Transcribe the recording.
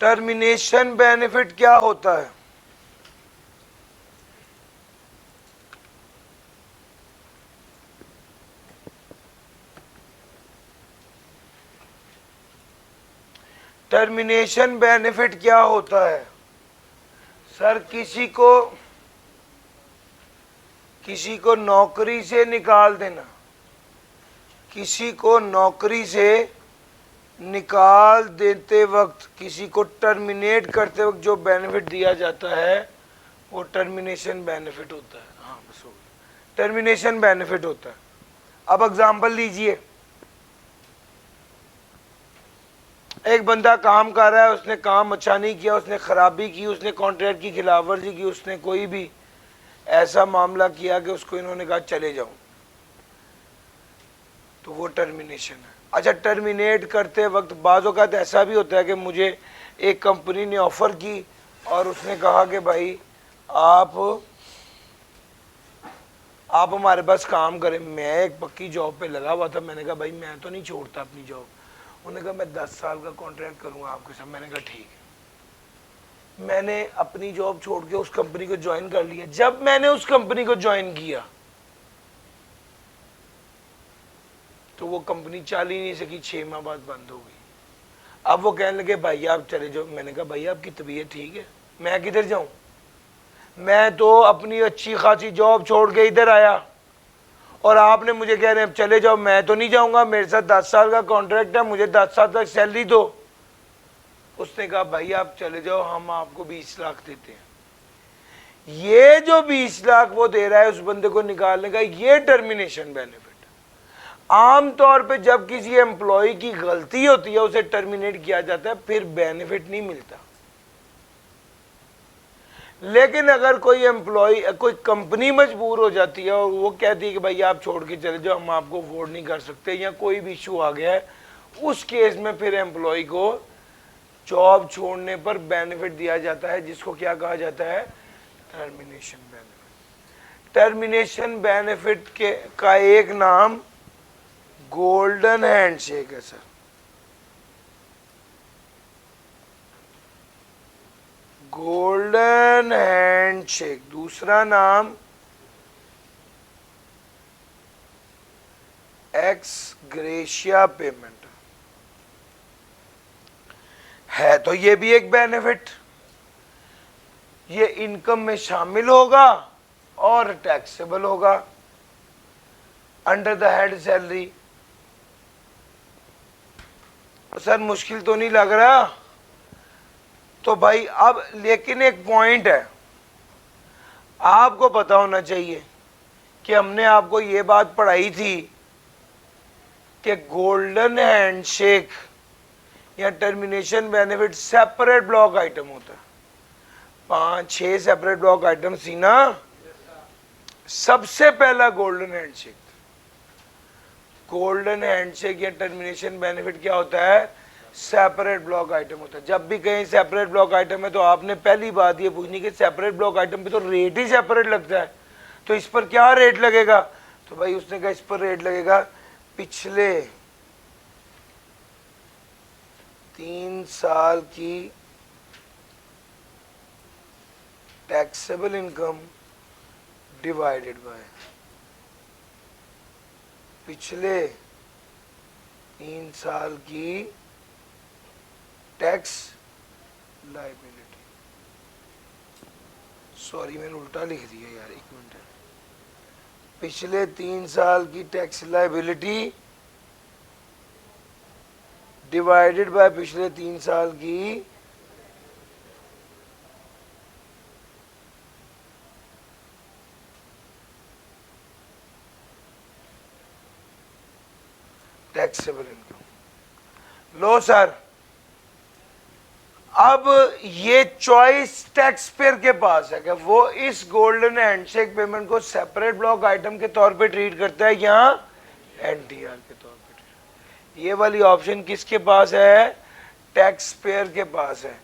Termination benefit क्या होता है? टर्मिनेशन बेनिफिट क्या होता है? सर किसी को नौकरी से निकाल देना, किसी को नौकरी से निकाल देते वक्त, किसी को टर्मिनेट करते वक्त जो बेनिफिट दिया जाता है वो टर्मिनेशन बेनिफिट होता है। हाँ बस हो गया, टर्मिनेशन बेनिफिट होता है। अब एग्जांपल लीजिए, एक बंदा काम कर रहा है, उसने काम अच्छा नहीं किया, उसने खराबी की, उसने कॉन्ट्रैक्ट की खिलाफवर्जी की, उसने कोई भी ऐसा मामला किया कि उसको इन्होंने कहा चले जाओ, तो वो टर्मिनेशन है। अच्छा, टर्मिनेट करते वक्त बाज़ औक़ात ऐसा भी होता है कि मुझे एक कंपनी ने ऑफ़र की और उसने कहा कि भाई आप हमारे पास काम करें। मैं एक पक्की जॉब पे लगा हुआ था, मैंने कहा भाई मैं तो नहीं छोड़ता अपनी जॉब। उन्होंने कहा मैं 10 साल का कॉन्ट्रैक्ट करूँगा आपके साथ। मैंने कहा ठीक है। मैंने अपनी जॉब छोड़ के उस कंपनी को ज्वाइन कर लिया। जब मैंने उस कंपनी को ज्वाइन किया तो वो कंपनी चल ही नहीं सकी, 6 माह बाद बंद हो गई। अब वो कहने लगे भाई आप चले जाओ। मैंने कहा भाई आपकी तबीयत ठीक है, मैं किधर जाऊं? मैं तो अपनी अच्छी खासी जॉब छोड़ के इधर आया और आपने मुझे कह रहे हैं चले जाओ। मैं तो नहीं जाऊंगा, मेरे साथ 10 साल का कॉन्ट्रैक्ट है, मुझे 10 साल तक सैलरी दो। उसने कहा भाई आप चले जाओ, हम आपको 20 लाख देते हैं। ये जो 20 लाख वो दे रहा है उस बंदे को निकालने का, ये टर्मिनेशन बेनिफिट। आमतौर पे जब किसी एम्प्लॉय की गलती होती है उसे टर्मिनेट किया जाता है, फिर बेनिफिट नहीं मिलता। लेकिन अगर कोई एम्प्लॉय, कोई कंपनी मजबूर हो जाती है और वो कहती है कि भाई आप छोड़ के चले जाओ, हम आपको अफोर्ड नहीं कर सकते, या कोई भी इशू आ गया है, उस केस में फिर एम्प्लॉय को जॉब छोड़ने पर बेनिफिट दिया जाता है, जिसको क्या कहा जाता है? Termination benefit. टर्मिनेशन बेनिफिट का एक नाम गोल्डन हैंडशेक है सर। Golden handshake. दूसरा नाम एक्स ग्रेशिया पेमेंट है। तो ये भी एक बेनिफिट, ये इनकम में शामिल होगा और टैक्सेबल होगा under the head salary. Sir मुश्किल तो नहीं लग रहा? तो भाई अब लेकिन एक पॉइंट है, आपको पता होना चाहिए कि हमने आपको ये बात पढ़ाई थी कि गोल्डन हैंडशेक या termination benefit separate block item होता है। 5-6 सेपरेट ब्लॉक आइटम थी ना। सबसे पहला गोल्डन हैंडशेक। गोल्डन हैंडशेक या टर्मिनेशन बेनिफिट क्या होता है? सेपरेट ब्लॉक आइटम होता है। जब भी कहीं सेपरेट ब्लॉक आइटम है तो आपने पहली बात ये पूछनी कि सेपरेट ब्लॉक आइटम पे तो रेट ही सेपरेट लगता है, तो इस पर क्या रेट लगेगा? तो भाई उसने कहा इस पर रेट लगेगा पिछले 3 साल की टैक्सेबल इनकम डिवाइडेड बाय पिछले 3 साल की टैक्स लायबिलिटी। सॉरी मैंने उल्टा लिख दिया यार, एक मिनट। पिछले 3 साल की टैक्स लायबिलिटी डिवाइडेड बाय पिछले 3 साल की टैक्सेबल इनकम। लो सर, अब ये चॉइस टैक्स पेयर के पास है कि वो इस गोल्डन हैंडशेक पेमेंट को सेपरेट ब्लॉक आइटम के तौर पे ट्रीट करता है या एनटीआर के तौर पे। ये वाली ऑप्शन किसके पास है? टैक्स पेयर के पास है।